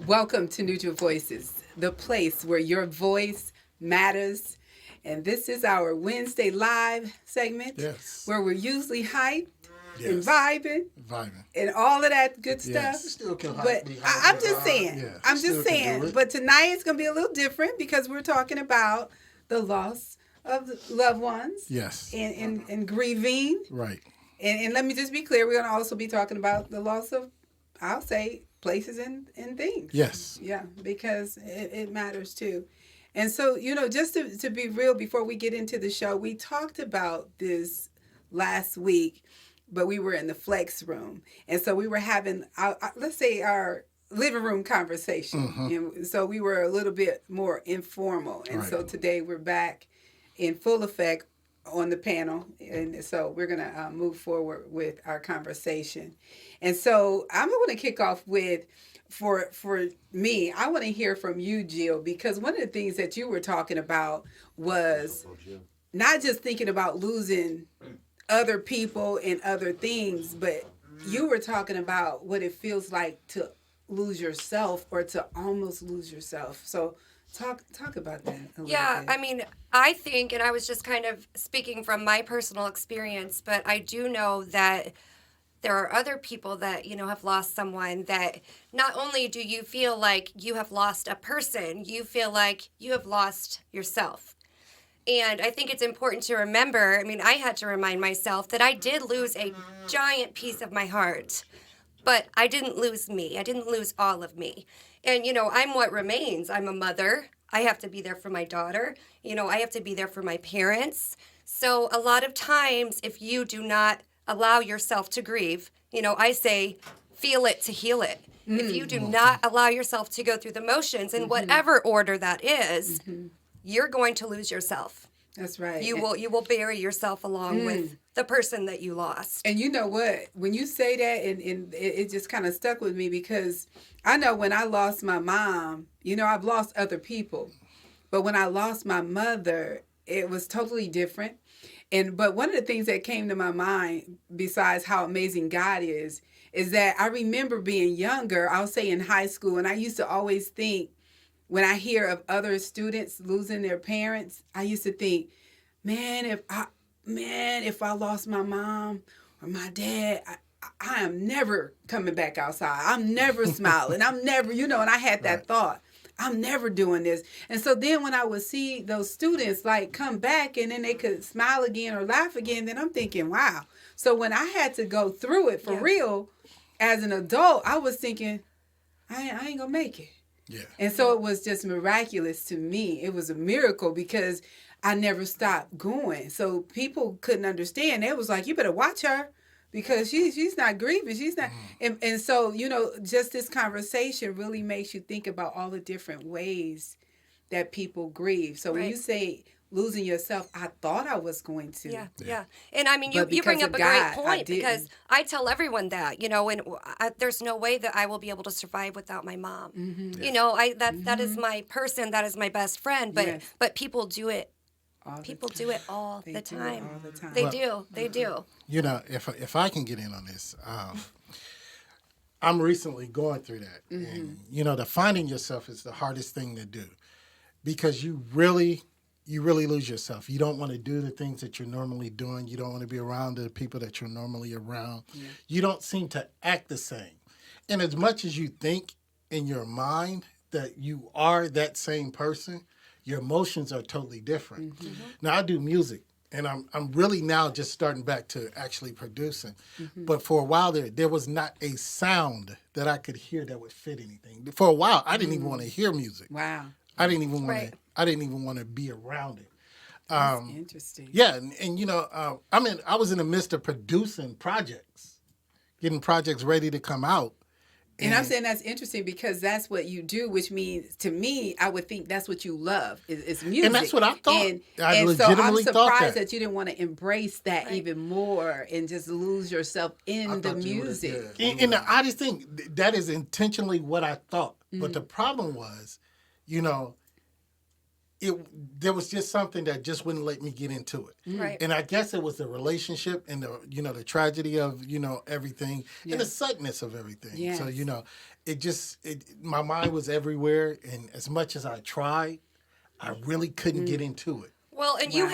Welcome to Neutral Voices, the place where your voice matters. And this is our Wednesday live segment Yes. where we're usually hyped and Yes. vibing Vibing. and all of that good Yes. stuff. Still can But be I'm hyper just vibe. saying, Yeah. I'm Still just can do saying. it. But tonight it's going to be a little different because we're talking about the loss of loved ones Yes. and grieving. Right. And let me just be clear, we're going to also be talking about the loss of, I'll say, places and things. Yes. Yeah, because it matters too. And so, just to be real, before we get into the show, we talked about this last week, but we were in the flex room. And so we were having, let's say, our living room conversation. And so we were a little bit more informal. And so Right. today we're back in full effect on the panel. And so we're going to move forward with our conversation. And so I'm going to kick off with, for me, I want to hear from you, Jill, because one of the things that you were talking about was not just thinking about losing other people and other things, but you were talking about what it feels like to lose yourself or to almost lose yourself. So talk about that a little Yeah, bit. I mean, I think, and I was just kind of speaking from my personal experience, but I do know that there are other people that, have lost someone that not only do you feel like you have lost a person, you feel like you have lost yourself. And I think it's important to remember, I mean, I had to remind myself that I did lose a giant piece of my heart, but I didn't lose me. I didn't lose all of me. And, I'm what remains. I'm a mother. I have to be there for my daughter. I have to be there for my parents. So a lot of times, if you do not allow yourself to grieve, I say, feel it to heal it. If you do not allow yourself to go through the motions in whatever order that is, you're going to lose yourself. That's right. You will bury yourself along with the person that you lost. And you know what? When you say that, and it just kind of stuck with me because I know when I lost my mom, I've lost other people. But when I lost my mother, it was totally different. But one of the things that came to my mind, besides how amazing God is that I remember being younger, I'll say in high school, and I used to always think, when I hear of other students losing their parents, I used to think, man, if I lost my mom or my dad, I am never coming back outside. I'm never smiling. I'm never, and I had that thought. I'm never doing this. And so then when I would see those students like come back and then they could smile again or laugh again, then I'm thinking, wow. So when I had to go through it for real as an adult, I was thinking, I ain't gonna make it. Yeah. And so it was just miraculous to me. It was a miracle because I never stopped going. So people couldn't understand. They was like, you better watch her because she's not grieving. She's not. And so, just this conversation really makes you think about all the different ways that people grieve. So when you say losing yourself, I thought I was going to. Yeah. And I mean, you bring up a great point because I tell everyone that, and there's no way that I will be able to survive without my mom. That is my person, that is my best friend, but people do it. People do it all the time. They do. They do. If I can get in on this, I'm recently going through that. And, the finding yourself is the hardest thing to do because you really lose yourself. You don't want to do the things that you're normally doing. You don't want to be around the people that you're normally around. Yeah. You don't seem to act the same. And as much as you think in your mind that you are that same person, your emotions are totally different. Now, I do music, and I'm really now just starting back to actually producing. But for a while there was not a sound that I could hear that would fit anything. For a while, I didn't even want to hear music. Wow. I didn't even want to. I didn't even want to be around it. That's interesting. Yeah, and I was in the midst of producing projects, getting projects ready to come out. And I'm saying that's interesting because that's what you do, which means to me, I would think that's what you love is music. And that's what I thought. And so I'm surprised that you didn't want to embrace that even more and just lose yourself in the music. And the oddest thing, that is intentionally what I thought. But the problem was, there was just something that just wouldn't let me get into it. Right. And I guess it was the relationship and the tragedy of, everything and the suddenness of everything. Yes. So, my mind was everywhere, and as much as I tried, I really couldn't get into it. Well, and you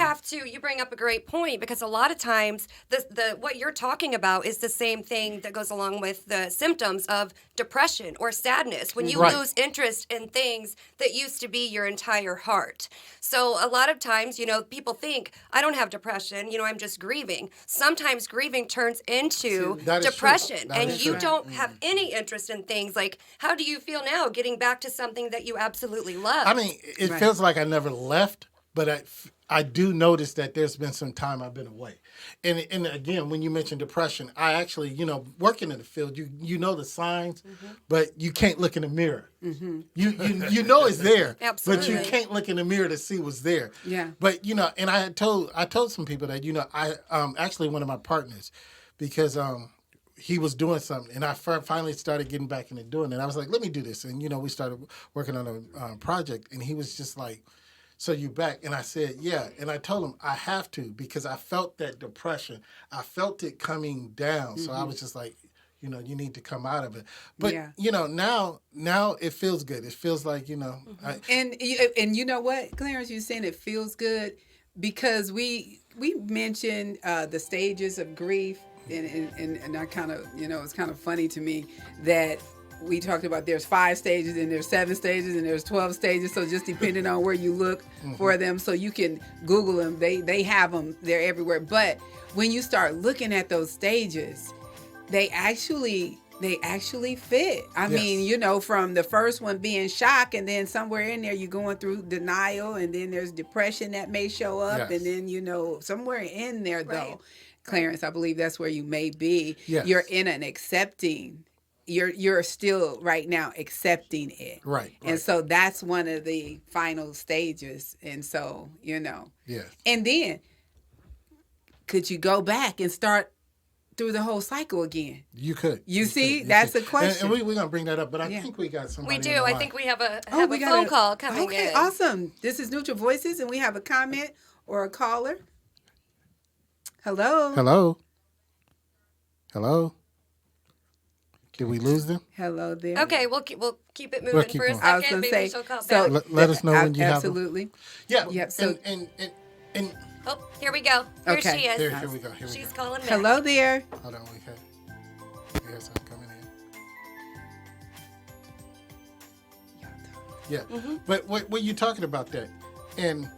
bring up a great point, because a lot of times the what you're talking about is the same thing that goes along with the symptoms of depression or sadness, when you Right. lose interest in things that used to be your entire heart. So a lot of times, people think, I don't have depression, I'm just grieving. Sometimes grieving turns into That is true. depression, That and is you true. don't have any interest in things like, how do you feel now getting back to something that you absolutely love? I mean, it Right. feels like I never left, but I do notice that there's been some time I've been away. And again, when you mention depression, I actually, working in the field, you know the signs, but you can't look in the mirror. You know it's there, but you Absolutely. can't look in the mirror to see what's there. Yeah. But and I told some people that I actually one of my partners, because he was doing something, and I finally started getting back into doing it. I was like, let me do this, and we started working on a project, and he was just like, so you back? And I said, yeah. And I told him I have to, because I felt that depression. I felt it coming down. So I was just like, you need to come out of it. But, Yeah. now it feels good. It feels like, And you know what, Clarence, you're saying it feels good because we mentioned the stages of grief, and I kind of, it's kind of funny to me that we talked about there's 5 stages and there's 7 stages and there's 12 stages. So just depending on where you look for them, so you can Google them. They have them. They're everywhere. But when you start looking at those stages, they actually fit. I mean, from the first one being shock, and then somewhere in there you're going through denial, and then there's depression that may show up, Yes. and then somewhere in there though, Right. Clarence, I believe that's where you may be. Yes. You're in an accepting. You're still right now accepting it. Right. And so that's one of the final stages. And so, Yeah. and then could you go back and start through the whole cycle again? You could. You see, could. that's could. a question. And we're going to bring that up, but I Yeah. think we got somebody We do. on the I line. think we have a We got phone call coming okay, in. awesome. This is Neutral Voices, and we have a comment or a caller. Hello. Hello? Hello? Did we lose them? Hello there. Okay, we'll keep it moving We'll keep for a going. I was second. gonna Maybe say, she'll call so back. Let us know when you have them. absolutely. Yeah. Yep, so- and Oh, here we go. Here Okay. she is. here we go. She's calling back. Hello there. Hold on, we have something coming in. Yeah, but what you talking about that? And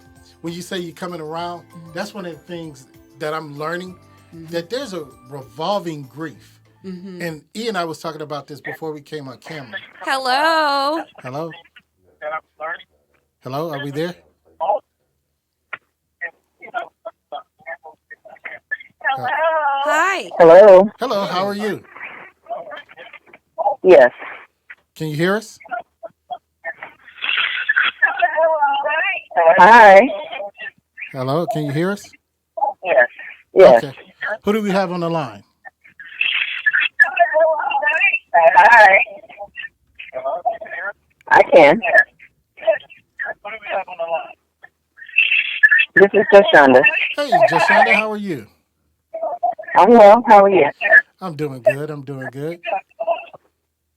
when you say you're coming around, that's one of the things that I'm learning, that there's a revolving grief. And E and I was talking about this before we came on camera. Hello. Hello? Hello, are we there? Hi. Hello. Hello, how are you? Yes. Can you hear us? Hi. Hello, can you hear us? Yes. Yes. Okay. Who do we have on the line? Hi. I can. This is Joshonda. Hey, Joshonda, how are you? I'm well. How are you? I'm doing good.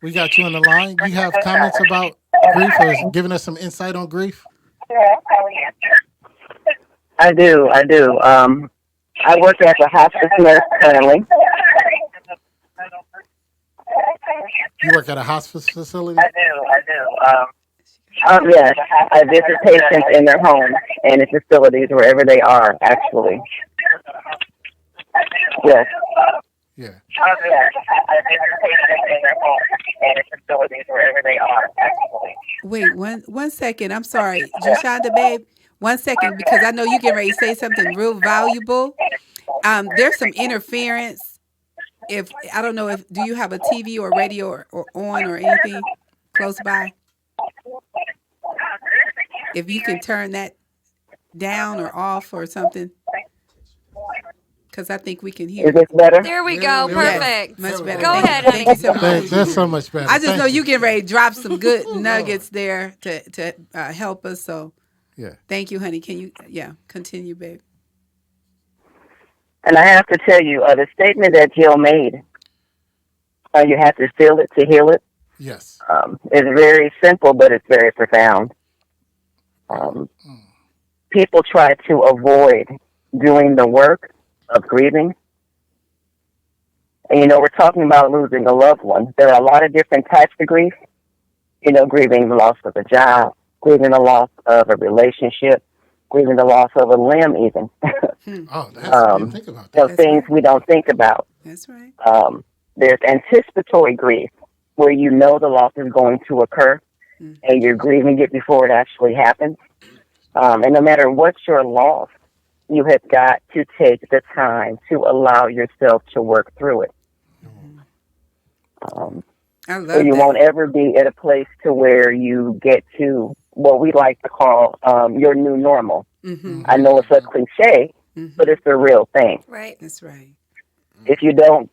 We got you on the line. You have comments about grief or giving us some insight on grief? I do. I work as a hospice nurse currently. You work at a hospice facility? I do. Yes. I visit patients in their homes and in facilities wherever they are, actually. Yes. Yeah. I visit patients in their homes and in facilities wherever they are, actually. Wait, one second. I'm sorry, Joshonda, babe. 1 second, because I know you get ready to say something real valuable. There's some interference. If I don't know, if do you have a TV or radio or on or anything close by? If you can turn that down or off or something, because I think we can hear. Is this better? There we go. There we go. Perfect. Much better. Go Thank ahead, you. honey. Thank you so much. That's so much better. I just Thank know you getting ready to drop some good nuggets there to help us. So Yeah. thank you, honey. Can you, continue, babe? And I have to tell you, the statement that Jill made, you have to feel it to heal it. Yes. It's very simple, but it's very profound. Um, People try to avoid doing the work of grieving. And, we're talking about losing a loved one. There are a lot of different types of grief. Grieving the loss of a job, grieving the loss of a relationship, grieving the loss of a limb, even. Oh, I didn't think about that. Those things right. we don't think about. That's right. There's anticipatory grief, where you know the loss is going to occur, and you're grieving it before it actually happens. And no matter what your loss, you have got to take the time to allow yourself to work through it. I So love you that. won't ever be at a place to where you get to what we like to call your new normal. Mm-hmm. I know it's a cliche, but it's the real thing. Right. That's right. If you don't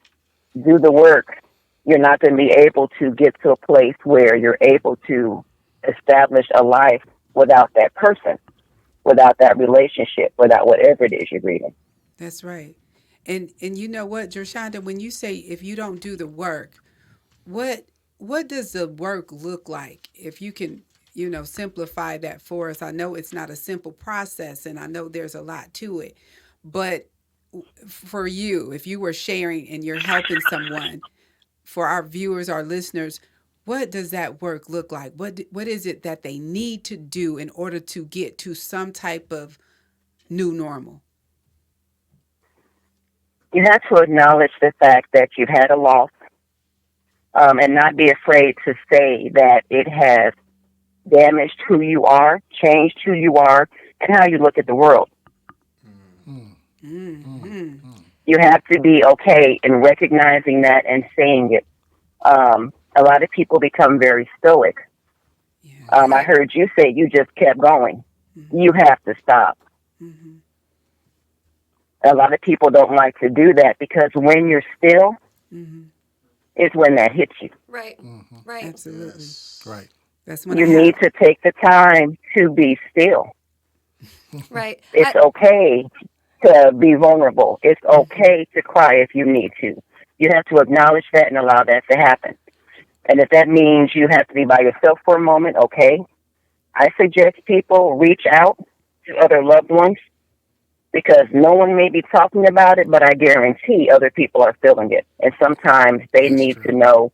do the work, you're not going to be able to get to a place where you're able to establish a life without that person, without that relationship, without whatever it is you're grieving. That's right. And you know what, Jershonda, when you say if you don't do the work, what what does the work look like? If you can, simplify that for us. I know it's not a simple process and I know there's a lot to it. But for you, if you were sharing and you're helping someone, for our viewers, our listeners, what does that work look like? What is it that they need to do in order to get to some type of new normal? You have to acknowledge the fact that you've had a loss, and not be afraid to say that it has damaged who you are, changed who you are, and how you look at the world. Mm-hmm. You have to be okay in recognizing that and saying it. A lot of people become very stoic. Yeah. I heard you say you just kept going. You have to stop. Mm-hmm. A lot of people don't like to do that because when you're still, Mm-hmm. is when that hits you. Right. Right. Absolutely. Yes. Right. That's when You I need to take the time to be still. Right. It's okay to be vulnerable. It's okay to cry if you need to. You have to acknowledge that and allow that to happen. And if that means you have to be by yourself for a moment, okay. I suggest people reach out to other loved ones because no one may be talking about it, but I guarantee other people are feeling it. And sometimes they That's need true. to know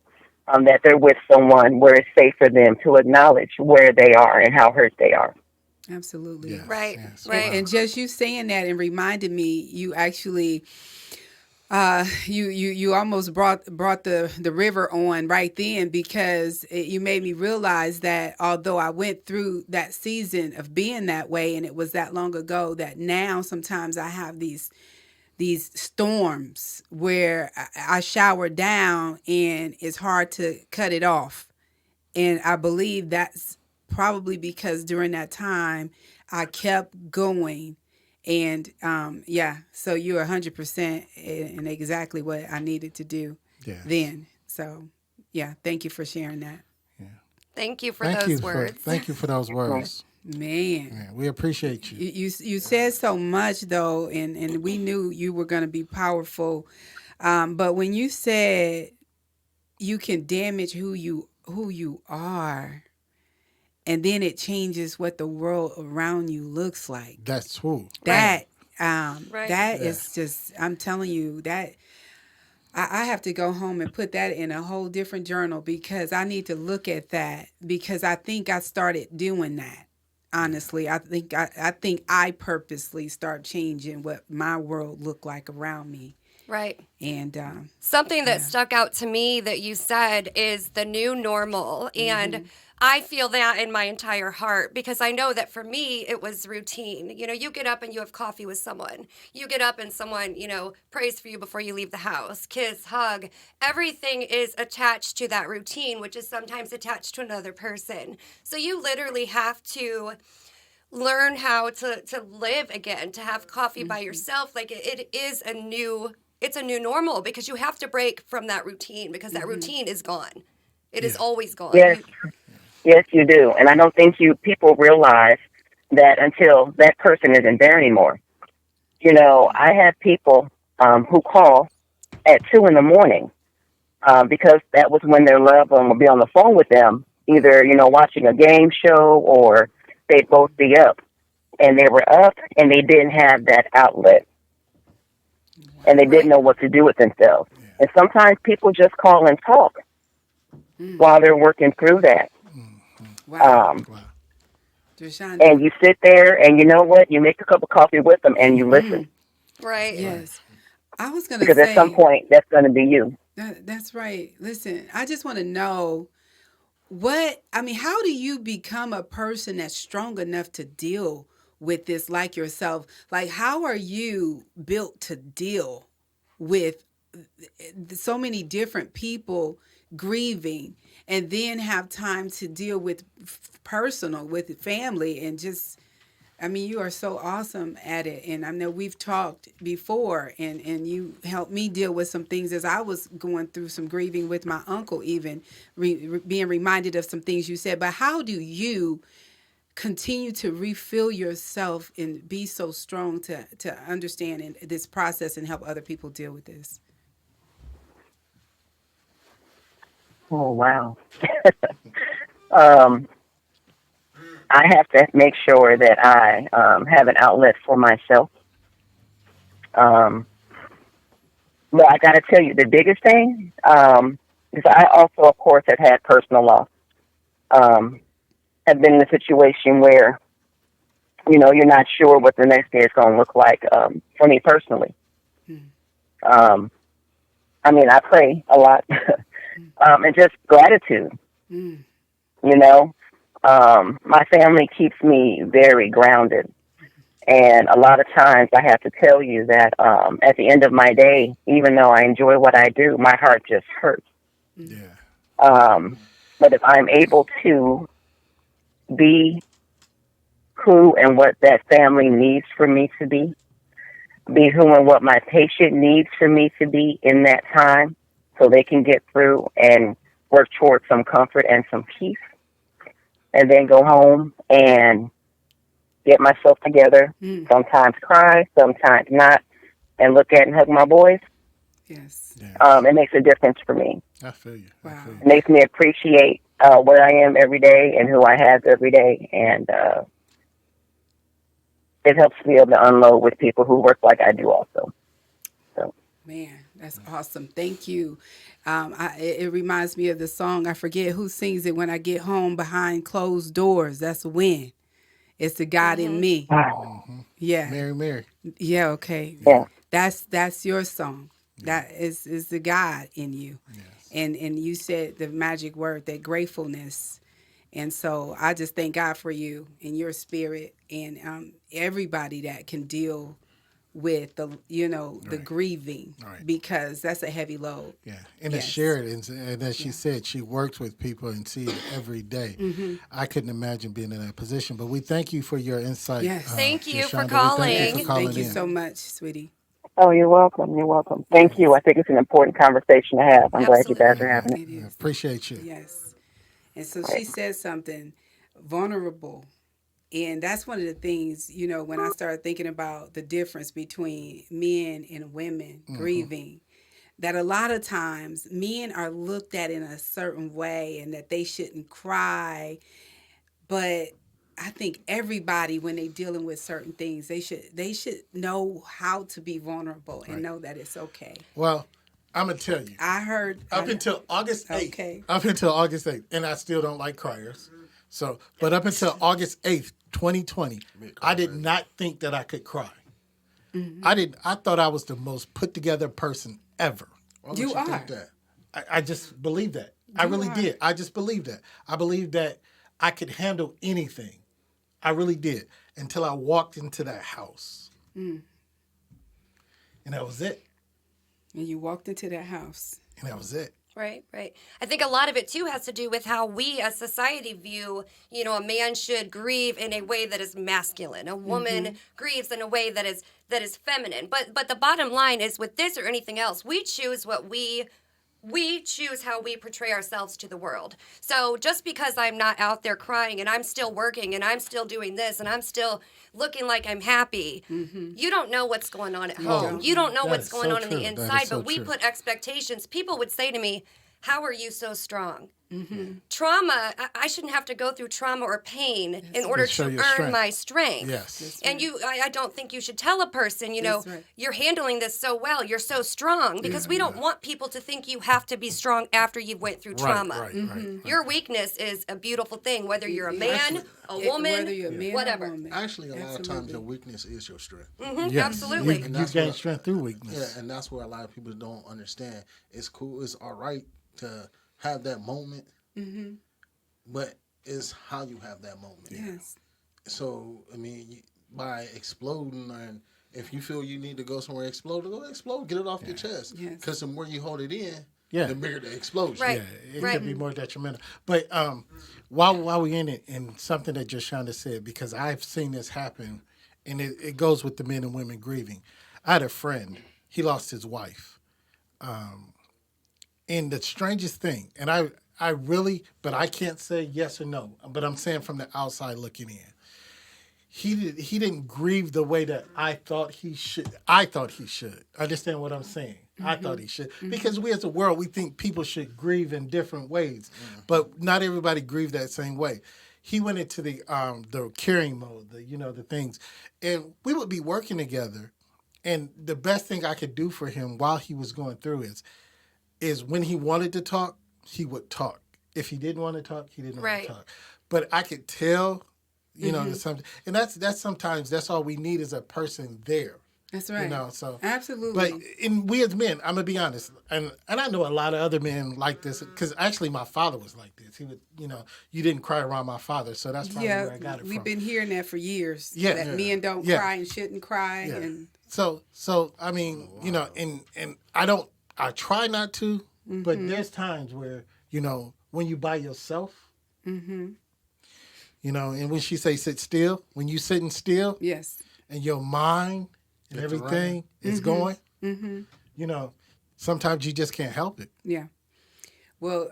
that they're with someone where it's safe for them to acknowledge where they are and how hurt they are. absolutely. Yes. Right, Yes. right. Wow. And just you saying that and reminded me, you actually you almost brought the river on right then because you made me realize that although I went through that season of being that way and it was that long ago, that now sometimes I have these storms where I shower down and it's hard to cut it off. And I believe that's probably because during that time I kept going. And yeah, so you're 100% in exactly what I needed to do Yes. then. So yeah, thank you for sharing that. Thank you for those words. Thank you for those words. Man. Yeah, we appreciate you. You said so much though, and we knew you were going to be powerful. But when you said you can damage who you are, and then it changes what the world around you looks like. That's true. That Right. that Yeah. is just, I'm telling you that I have to go home and put that in a whole different journal because I need to look at that because I think I started doing that. Honestly, I think I purposely start changing what my world looked like around me. Right. And Something that Yeah. stuck out to me that you said is the new normal. And I feel that in my entire heart because I know that for me, it was routine. You get up and you have coffee with someone. You get up and someone, prays for you before you leave the house, kiss, hug. Everything is attached to that routine, which is sometimes attached to another person. So you literally have to learn how to live again, to have coffee by yourself. Like it is it's a new normal because you have to break from that routine because that routine is gone. It is Yeah. always gone. Yes, yes, you do. And I don't think people realize that until that person isn't there anymore. I have people who call at 2 in the morning because that was when their loved one would be on the phone with them, either, watching a game show or they'd both be up. And they were up and they didn't have that outlet and they didn't Right. know what to do with themselves. And sometimes people just call and talk while they're working through that. Wow. Wow. Deshaun. And you sit there and you know what? You make a cup of coffee with them and you listen. Right. Yes. I was going to Because at some say, point, that's going to be you. that's right. Listen, I just want to know how do you become a person that's strong enough to deal with this like yourself? Like, how are you built to deal with so many different people grieving and then have time to deal with personal, with family, and just, you are so awesome at it. And I know we've talked before, and you helped me deal with some things as I was going through some grieving with my uncle, even being reminded of some things you said. But how do you continue to refill yourself and be so strong to understand this process and help other people deal with this? Oh, wow. um, I have to make sure that I have an outlet for myself. But I got to tell you, the biggest thing, because I also, of course, have had personal loss. Have been in a situation where, you're not sure what the next day is going to look like for me personally. I pray a lot and just gratitude, My family keeps me very grounded. And a lot of times I have to tell you that at the end of my day, even though I enjoy what I do, my heart just hurts. Yeah. But if I'm able to be who and what that family needs for me to be who and what my patient needs for me to be in that time so they can get through and work towards some comfort and some peace, and then go home and get myself together, sometimes cry, sometimes not, and look at and hug my boys. Yes. Yeah. It makes a difference for me. I feel you. Wow. It makes me appreciate where I am every day and who I have every day, and it helps me be able to unload with people who work like I do also. So. Man, that's awesome. Thank you. It reminds me of the song. I forget who sings it. When I get home behind closed doors, that's when. It's the God in me. Wow. Yeah. Mary. Yeah. Okay. Yeah. That's your song. That is the God in you. Yes. And you said the magic word, that gratefulness. And so I just thank God for you and your spirit and everybody that can deal with the grieving, because that's a heavy load. Yeah, and to share it, and as she said, she works with people and see it every day. I couldn't imagine being in that position, but we thank you for your insight. Yes. Thank you for Shonda. calling. We thank you for calling Thank you in. so much, sweetie. Oh, you're welcome. You're welcome. Thank you. I think it's an important conversation to have. I'm glad you guys are having it. It is. Appreciate you. Yes. And so she said something vulnerable. And that's one of the things, when I started thinking about the difference between men and women grieving, that a lot of times men are looked at in a certain way and that they shouldn't cry. But I think everybody, when they're dealing with certain things, they should know how to be vulnerable and know that it's okay. Well, I'm going to tell you. I heard. Until August 8th. Okay. Up until August 8th. And I still don't like criers. So, but up until August 8th, 2020, I did not think that I could cry. I thought I was the most put together person ever. Why would You you are. think that? I just believed that. I really did. I just believed that. I believed that I could handle anything. I really did. Until I walked into that house. And that was it. And you walked into that house. And that was it. Right. I think a lot of it too has to do with how we as society view, a man should grieve in a way that is masculine. A woman grieves in a way that is feminine. But the bottom line is, with this or anything else, we choose what we we choose how we portray ourselves to the world. So just because I'm not out there crying and I'm still working and I'm still doing this and I'm still looking like I'm happy, you don't know what's going on at home. You don't know That what's is going so on in true. the That is inside, so but we true. put expectations. People would say to me, how are you so strong? Trauma, I shouldn't have to go through trauma or pain in order To show to your earn strength. my strength. Yes. And I don't think you should tell a person, That's right. you're handling this so well, you're so strong, because we don't want people to think you have to be strong after you've went through trauma. Right. Your weakness is a beautiful thing, whether you're a man, a woman, whether you're a man whatever. or a woman. Actually, a lot of times Absolutely. your weakness is your strength. Yes. Absolutely. You And that's gain what- strength through weakness. Yeah, and that's where a lot of people don't understand. It's cool. It's all right to have that moment, but it's how you have that moment. Yes. So, I mean, by exploding, and if you feel you need to go somewhere, go explode, get it off your chest. Yes. Because the more you hold it in, Yeah. the bigger the explosion. Right. Yeah, it Right. could be more detrimental. But while we're in it, and something that Joshonda said, because I've seen this happen, and it goes with the men and women grieving. I had a friend, he lost his wife. And the strangest thing, and I really, but I can't say yes or no, but I'm saying from the outside looking in. He didn't grieve the way that I thought he should. Understand what I'm saying? I thought he should. Because we as a world, we think people should grieve in different ways. But not everybody grieve that same way. He went into the caring mode, the things. And we would be working together. And the best thing I could do for him while he was going through is when he wanted to talk, he would talk. If he didn't want to talk, he didn't want Right. to talk. But I could tell, there's something, and that's sometimes that's all we need is a person there. That's right. So Absolutely. But we as men, I'm gonna be honest, and I know a lot of other men like this because actually my father was like this. He would, you didn't cry around my father, so that's probably where I got it we've from. been hearing that for years. Yeah. That men don't Yeah. cry and shouldn't cry. Yeah. And So I mean, and I try not to, but there's times where when you by yourself, and when she say sit still, when you sitting still, yes. and your mind and Get to everything is going, sometimes you just can't help it. Yeah. Well,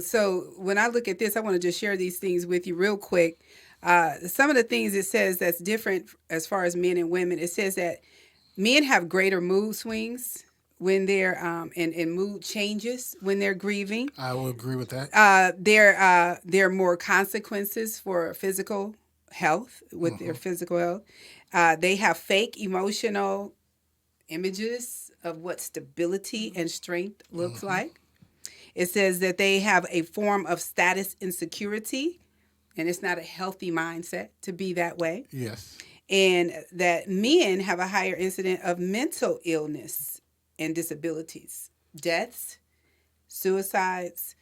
so when I look at this, I want to just share these things with you real quick. Some of the things it says that's different as far as men and women, it says that men have greater mood swings when they're and mood changes when they're grieving. I will agree with that. There are more consequences for physical health with their physical health. They have fake emotional images of what stability and strength looks like. It says that they have a form of status insecurity, and it's not a healthy mindset to be that way. Yes. And that men have a higher incidence of mental illness and disabilities, deaths, suicides,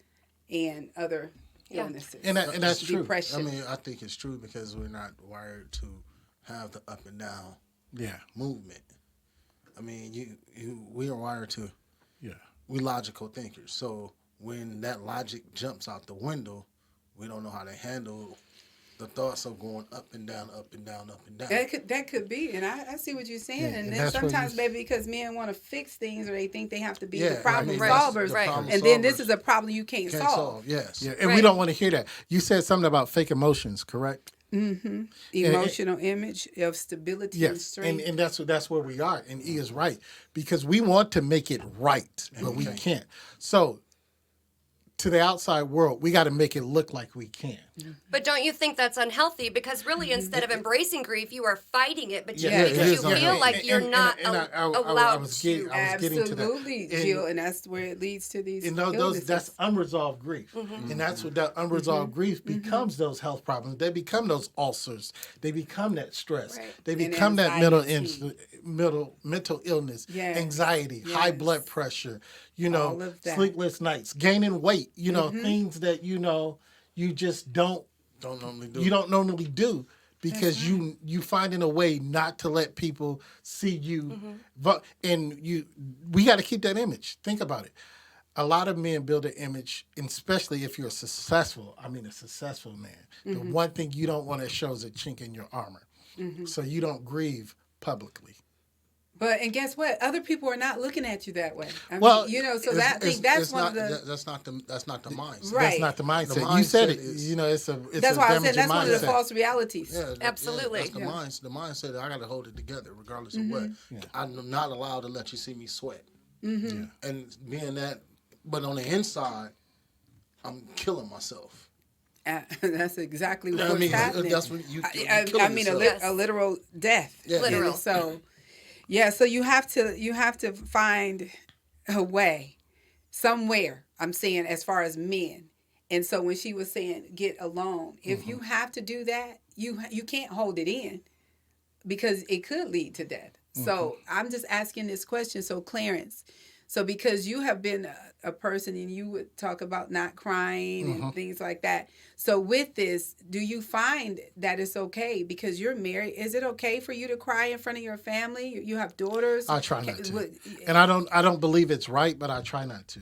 and other illnesses. And that's true. Depression. I mean, I think it's true because we're not wired to have the up and down Yeah. movement. I mean, we are wired to. Yeah. We logical thinkers. So when that logic jumps out the window, we don't know how to handle the thoughts of going up and down, up and down, up and down. That could be, and I see what you're saying. Yeah, and and then that's where sometimes you- maybe because men want to fix things or they think they have to be Yeah, the problem I mean, Right. solvers, the problem and then this solvers is a problem you can't can't solve. solve. Yes. Yeah. And we Right. don't want to hear that. You said something about fake emotions, correct? Emotional image of stability and Yes, strength. and that's where we are, and E is right because we want to make it right, but we can't. So, to the outside world, we got to make it look like we can. But don't you think that's unhealthy? Because really, instead of embracing grief, you are fighting it, but Yeah, it because you is feel unhealthy. like you're not allowed I was to. getting to that. Absolutely, And- Jill, and that's where it leads to these And those illnesses. that's unresolved grief, and that's what that unresolved grief becomes. Those health problems, they become those ulcers. They become that stress. Right. They And become that anxiety. mental illness, Yes. anxiety, high Yes. blood pressure. All of that. Sleepless nights, gaining weight. Things that you just don't Don't normally do. you don't normally do because you finding a way not to let people see you and we got to keep that image. Think about it. A lot of men build an image, and especially if you're a successful man. The one thing you don't want to show is a chink in your armor. So you don't grieve publicly. and guess what? Other people are not looking at you that way. I Well, mean, so It's- I think that's one not, of the. that's not the mindset. Right. That's not the mindset. The You said mindset it. is- You know, it's That's a why I said damaging that's one of the mindset. false realities. Yeah, Absolutely. that's the mindset. The mindset that I got to hold it together regardless of what. I'm not allowed to let you see me sweat. Yeah. And being that, but on the inside, I'm killing myself. That's exactly You know what's what I mean? happening. That's what you. I mean, yourself. a literal death. Yeah. Literal. And so, yeah. So you have to find a way somewhere. I'm saying as far as men. And so when she was saying get alone, if you have to do that, you can't hold it in because it could lead to death. So I'm just asking this question. So Clarence, so because you have been a person and you would talk about not crying and things like that. So with this, do you find that it's okay because you're married? Is it okay for you to cry in front of your family? You have daughters. I try not to, and I don't believe it's right, but I try not to.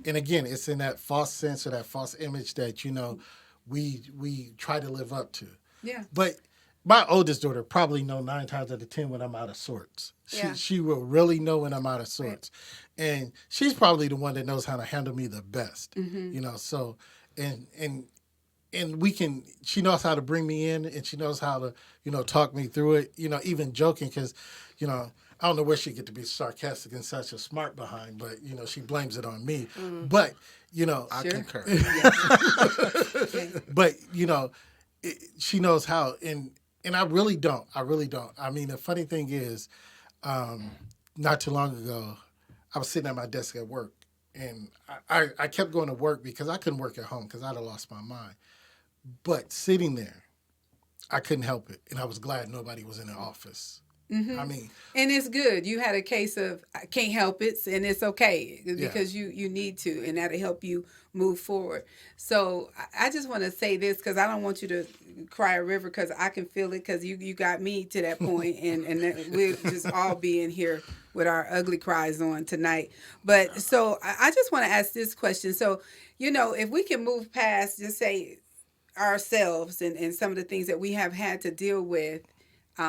And again, it's in that false sense or that false image that we try to live up to. Yeah. But my oldest daughter probably know 9 times out of 10 when I'm out of sorts. Yeah. She will really know when I'm out of sorts, and she's probably the one that knows how to handle me the best. So and we can. She knows how to bring me in, and she knows how to talk me through it. Even joking because I don't know where she get to be sarcastic and such a smart behind, but she blames it on me. But I concur. but she knows how, and I really don't. I mean, the funny thing is, not too long ago, I was sitting at my desk at work, and I kept going to work because I couldn't work at home because I'd have lost my mind. But sitting there, I couldn't help it, and I was glad nobody was in the office. I mean, and it's good. You had a case of I can't help it, and it's okay because you need to, and that'll help you move forward. So I just want to say this because I don't want you to cry a river because I can feel it because you got me to that point, and we'll just all be in here with our ugly cries on tonight. But so I just want to ask this question. So if we can move past just say ourselves and some of the things that we have had to deal with.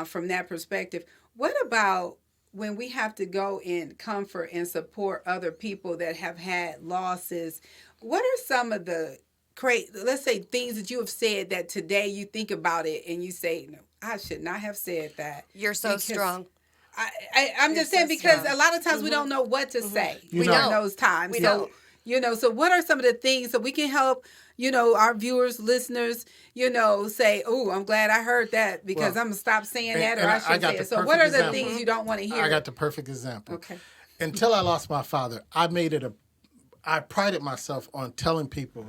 From that perspective, what about when we have to go and comfort and support other people that have had losses? What are some of the let's say things that you have said that today you think about it and you say, no, I should not have said that. You're so strong. I'm just saying because a lot of times we don't know what to say during those times. So what are some of the things so we can help our viewers, listeners, say, oh, I'm glad I heard that because I'm going to stop saying that or I shouldn't say it. So what are the things you don't want to hear? I got the perfect example. Okay. Until I lost my father, I prided myself on telling people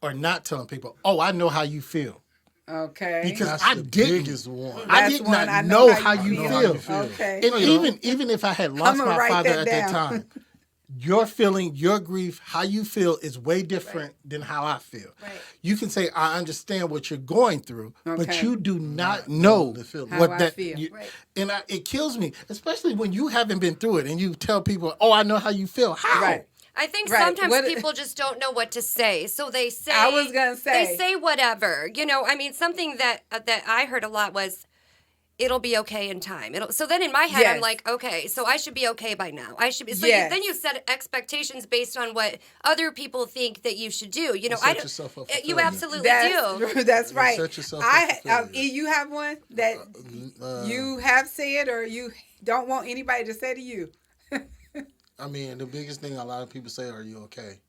or not telling people, oh, I know how you feel. Okay. Because That's I the didn't. biggest one. I did not know how you feel. Okay. And even if I had lost I'ma my write father that at that down. time, your feeling, your grief, how you feel is way different than how I feel. Right. You can say, I understand what you're going through, but Okay. you do not know the feeling. How what I that feel. Right. and it kills me, especially when you haven't been through it and you tell people, oh, I know how you feel. How? Right. I think Right. sometimes What- people just don't know what to say, so they say. I was gonna say. they say whatever. I mean, something that I heard a lot was, "It'll be okay in time." So then in my head, Yes. I'm like, okay, so I should be okay by now. I should be. So Yes. then you set expectations based on what other people think that you should do. set I don't. yourself up for You failure. absolutely That's do. that's right. set yourself up for failure. You have one that you have said or you don't want anybody to say to you. I mean, the biggest thing a lot of people say, "Are you okay?"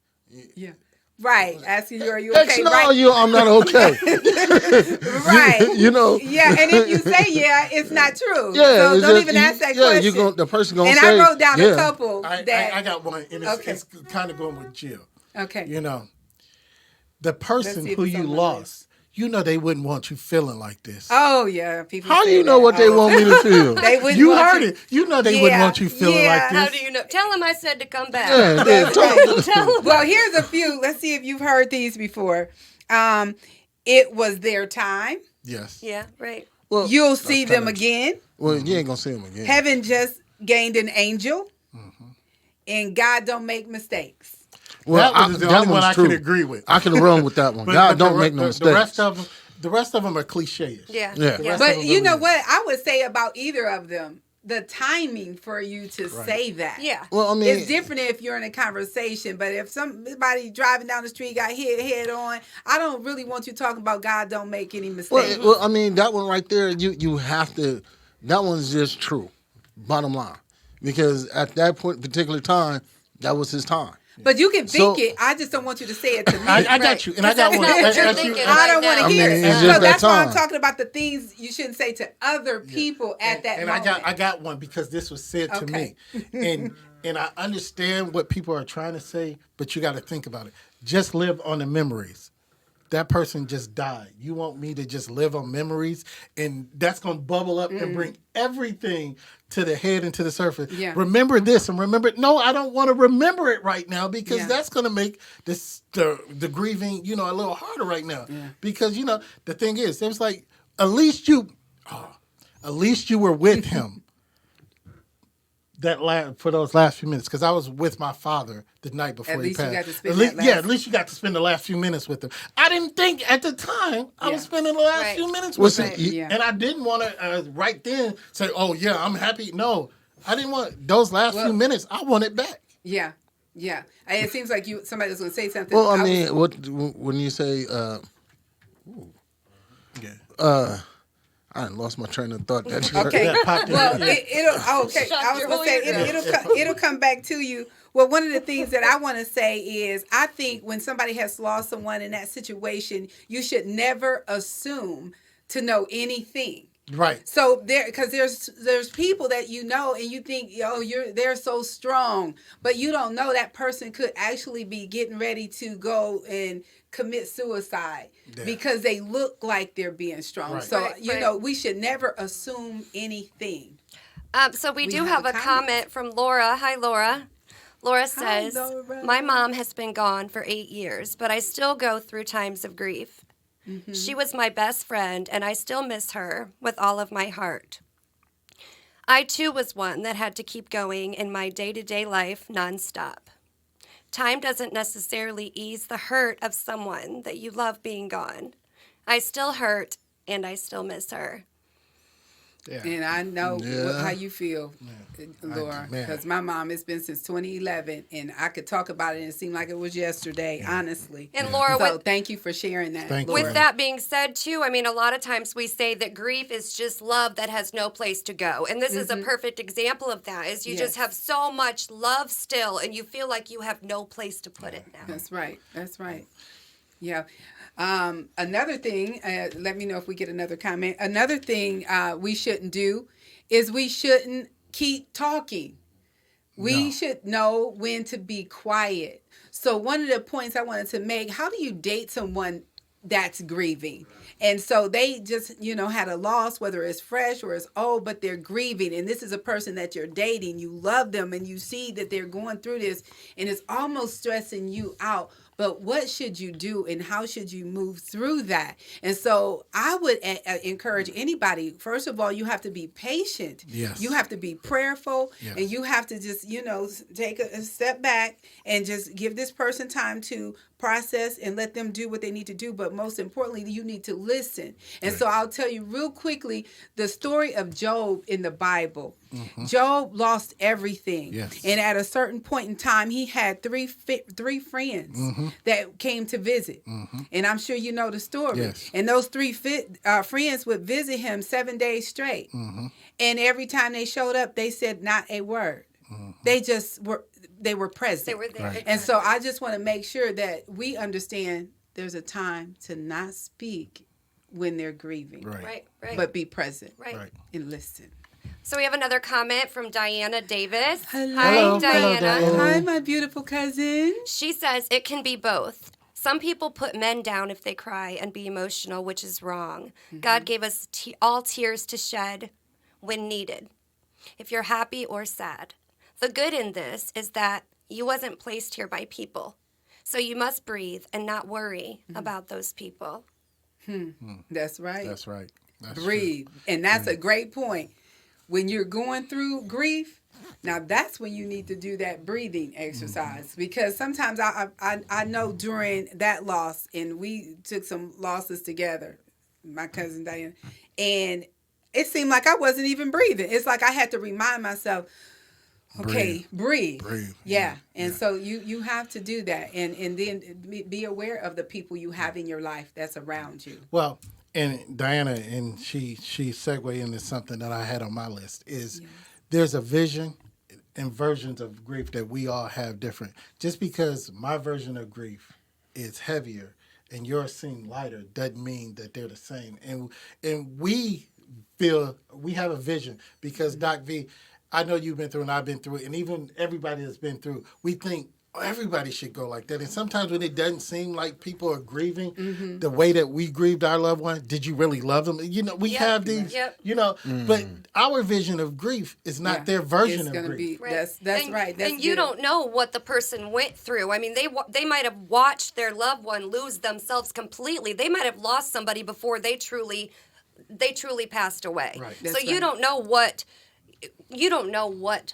Yeah. Right. Asking you, are you Heck okay? no, Right. I'm not okay. Right. You know. Yeah, and if you say yeah, it's not true. Yeah, So it's don't just- even ask that yeah, question. the person gonna and say. I wrote down yeah. a couple I that. got one, and Okay. it's kind of going with Jill. Okay. The person see if who it's you on my lost, they wouldn't want you feeling like this. Oh yeah, people. How say you know that. what they want me to feel? They wouldn't. You want heard you- it. They wouldn't Yeah, want you feeling yeah. like this. How do you know? Tell him I said to come back. Yeah, yeah, Tell him. Well, here's a few. Let's see if you've heard these before. It was their time. Yes. Yeah. Right. Well, You'll see them kinda- again. well, you ain't gonna see them again. Heaven just gained an angel. And God don't make mistakes. Well, that was the only one one's I true. can agree with. I can run with that one. But- God but don't the- make no the- mistakes. The rest of them are cliches. Yeah. Yeah. Yeah. But of you them know is- what? I would say about either of them, the timing for you to say that. Yeah. Well, I mean, It's different if you're in a conversation, but if somebody driving down the street got hit head on, I don't really want you talking about God don't make any mistakes. well, I mean, that one right there, you have to. That one's just true, bottom line, because at that particular time, that was his time. But you can think So- it. I just don't want you to say it to me. I got you, and I got That's one. not what you're As you- thinking. I don't want now. to hear mean, it. it's So just that's that why I'm time. talking about the things you shouldn't say to other people at that and moment. I got one because this was said to me, and I understand what people are trying to say, but you got to think about it. Just live on the memories. That person just died. You want me to just live on memories, and that's gonna bubble up and bring everything to the head and to the surface. Yeah. Remember this and remember. No, I don't want to remember it right now because Yeah. that's gonna make the grieving, a little harder right now. Yeah. Because the thing is, it was like at least you were with him. For those last few minutes, because I was with my father the night before At he least you passed. got to spend at least, that last- at least you got to spend the last few minutes with him. I didn't think at the time I was Yeah. spending the last Right. few minutes with Listen, him, Yeah. and I didn't want to right then say, "Oh yeah, I'm happy." No, I didn't want those last few minutes. I want it back. Yeah, yeah. And it seems like somebody was going to say something. Well, I was- mean, when you say, Yeah. I done lost my train of thought. That Okay. That popped in Well, your head. okay. Shocked I was your gonna say whole it'll come back to you. Well, one of the things that I want to say is I think when somebody has lost someone in that situation, you should never assume to know anything. Right. So because there's people that and you think they're so strong, but you don't know that person could actually be getting ready to go and commit suicide because they look like they're being strong. Right. So Right. we should never assume anything. So we do have have a a comment. comment from Laura. Hi, Laura. Laura says, Laura. my mom has been gone for 8 years, but I still go through times of grief. Mm-hmm. She was my best friend, and I still miss her with all of my heart. I, too, was one that had to keep going in my day-to-day life nonstop. Time doesn't necessarily ease the hurt of someone that you love being gone. I still hurt, and I still miss her. Yeah. And I know Yeah. how you feel, Laura, man. because my mom, it's been since 2011, and I could talk about it and it seemed like it was yesterday, honestly. And Laura, So with thank you for sharing that, Thank you. Laura. With that being said, too, I mean, a lot of times we say that grief is just love that has no place to go. And this is a perfect example of that, is you just Yes. have so much love still, and you feel like you have no place to put it now. That's right. That's right. Yeah. Another thing, let me know if we get another comment. Another thing we shouldn't do is we shouldn't keep talking. We should know when to be quiet. So one of the points I wanted to make, how do you date someone that's grieving? And so they just, had a loss, whether it's fresh or it's old, but they're grieving. And this is a person that you're dating. You love them and you see that they're going through this and it's almost stressing you out. But what should you do and how should you move through that? And so I would encourage anybody, first of all, you have to be patient. Yes. You have to be prayerful. Yes. And you have to just, take a step back and just give this person time to process and let them do what they need to do. But most importantly, you need to listen. And so I'll tell you real quickly the story of Job in the Bible. Job lost everything. Yes. And at a certain point in time, he had three friends that came to visit. And I'm sure you know the story. Yes. And those three friends would visit him 7 days straight. And every time they showed up, they said not a word. They just were present. They were there. Right. And so I just want to make sure that we understand there's a time to not speak when they're grieving. Right. Right. But be present Right. and listen. So we have another comment from Diana Davis. Hello. Hi, Hello, Diana. Diana. Hi, my beautiful cousin. She says it can be both. Some people put men down if they cry and be emotional, which is wrong. God gave us all tears to shed when needed, if you're happy or sad. The good in this is that you wasn't placed here by people. So you must breathe and not worry about those people. That's right. That's right. That's Breathe. And that's a great point. When you're going through grief, now that's when you need to do that breathing exercise, because sometimes I know during that loss, and we took some losses together, my cousin Diana, and it seemed like I wasn't even breathing. It's like I had to remind myself, okay, breathe. Yeah. And so you have to do that. And then be aware of the people you have in your life that's around you. Well, and Diana, and she segued into something that I had on my list is there's a vision and versions of grief that we all have different. Just because my version of grief is heavier and yours seem lighter doesn't mean that they're the same. And we feel we have a vision because Doc V, I know you've been through and I've been through it, and even everybody that's been through, we think everybody should go like that. And sometimes when it doesn't seem like people are grieving the way that we grieved our loved one, did you really love them? You know, we have these, you know, but our vision of grief is not their version of grief. That's right. And you don't know what the person went through. I mean, they might have watched their loved one lose themselves completely. They might have lost somebody before they truly passed away. Right. So you don't know what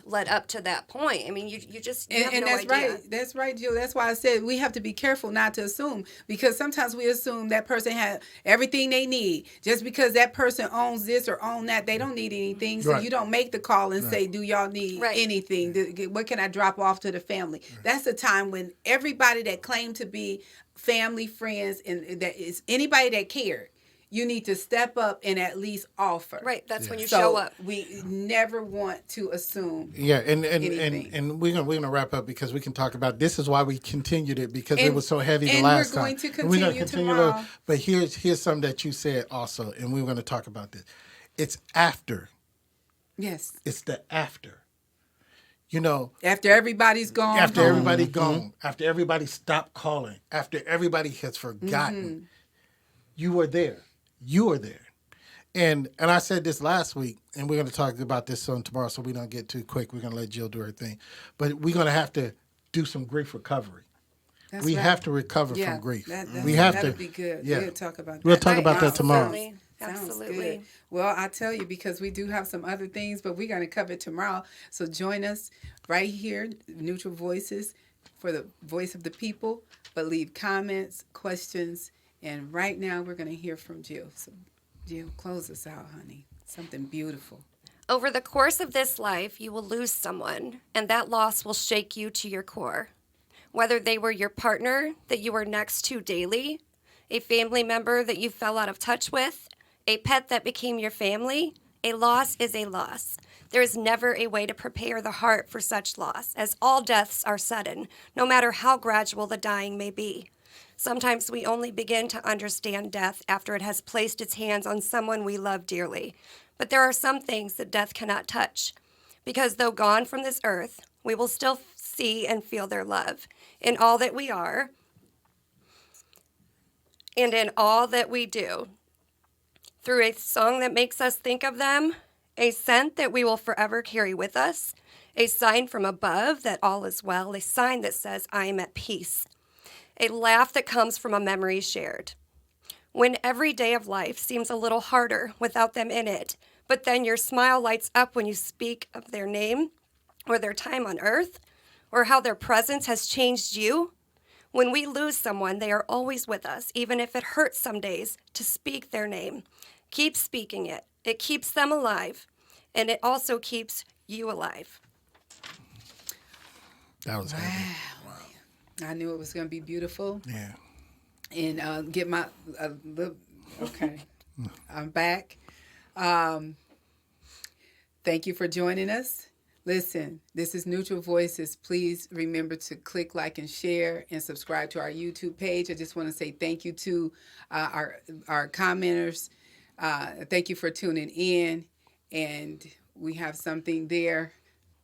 led up to that point. I mean, you just have no that's idea. right. That's right, Jill. That's why I said we have to be careful not to assume, because sometimes we assume that person has everything they need. Just because that person owns this or own that, they don't need anything. So you don't make the call and say, do y'all need anything? What can I drop off to the family? That's the time when everybody that claimed to be family, friends, and that is anybody that cared, you need to step up and at least offer. Right, that's when you show up. We never want to assume. Yeah, and we're gonna wrap up because we can talk about this is why we continued it because it was so heavy the last time. And we're going to continue tomorrow. But here's something that you said also, and we're going to talk about this. It's after. Yes. It's the after. You know, after everybody's gone. After everybody gone. After everybody stopped calling. After everybody has forgotten. You were there. You were there. And I said this last week, and we're going to talk about this on tomorrow so we don't get too quick. We're going to let Jill do her thing. But we're going to have to do some grief recovery. We have to recover from grief. That'd be good. Yeah. We'll talk about that. We'll talk about that tomorrow. Absolutely. Good. Well, I tell you, because we do have some other things, but we're going to cover it tomorrow. So join us right here, Neutral Voices, for the voice of the people. But leave comments, questions. And right now, we're going to hear from Jill. So, Jill, close us out, honey. Something beautiful. Over the course of this life, you will lose someone, and that loss will shake you to your core. Whether they were your partner that you were next to daily, a family member that you fell out of touch with, a pet that became your family, a loss is a loss. There is never a way to prepare the heart for such loss, as all deaths are sudden, no matter how gradual the dying may be. Sometimes we only begin to understand death after it has placed its hands on someone we love dearly. But there are some things that death cannot touch, because though gone from this earth, we will still see and feel their love in all that we are and in all that we do. Through a song that makes us think of them, a scent that we will forever carry with us, a sign from above that all is well, a sign that says, I am at peace. A laugh that comes from a memory shared. When every day of life seems a little harder without them in it, but then your smile lights up when you speak of their name or their time on earth or how their presence has changed you. When we lose someone, they are always with us, even if it hurts some days to speak their name. Keep speaking it. It keeps them alive, and it also keeps you alive. That was heavy. I knew it was going to be beautiful. Yeah. And get my okay. I'm back. Thank you for joining us. Listen, this is Neutral Voices. Please remember to click like and share and subscribe to our YouTube page. I just want to say thank you to our commenters. Thank you for tuning in. And we have something there.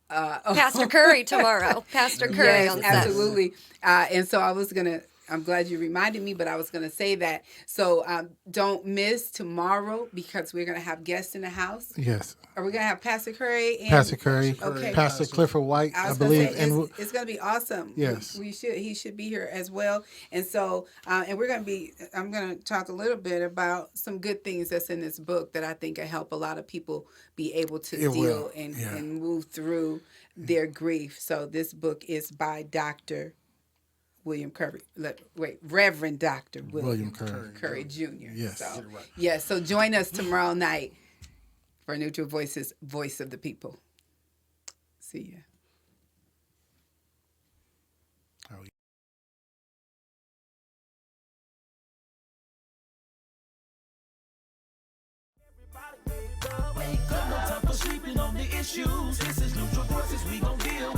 Pastor Curry tomorrow. Pastor Curry on set. Absolutely. And so I'm glad you reminded me, but I was going to say that. So don't miss tomorrow because we're going to have guests in the house. Yes. Are we going to have Pastor Curry? Pastor Curry. Okay. Pastor Clifford White, I believe. It's going to be awesome. Yes. He should be here as well. And so, I'm going to talk a little bit about some good things that's in this book that I think will help a lot of people be able to deal and move through their grief. So this book is by Dr. William Curry. Reverend Dr. William Curry Jr. Yes. So, so join us tomorrow night. For Neutral Voices, voice of the people. See ya. Oh, Wake up, no time for sleeping on the issues. This is Neutral Voices, we gon' deal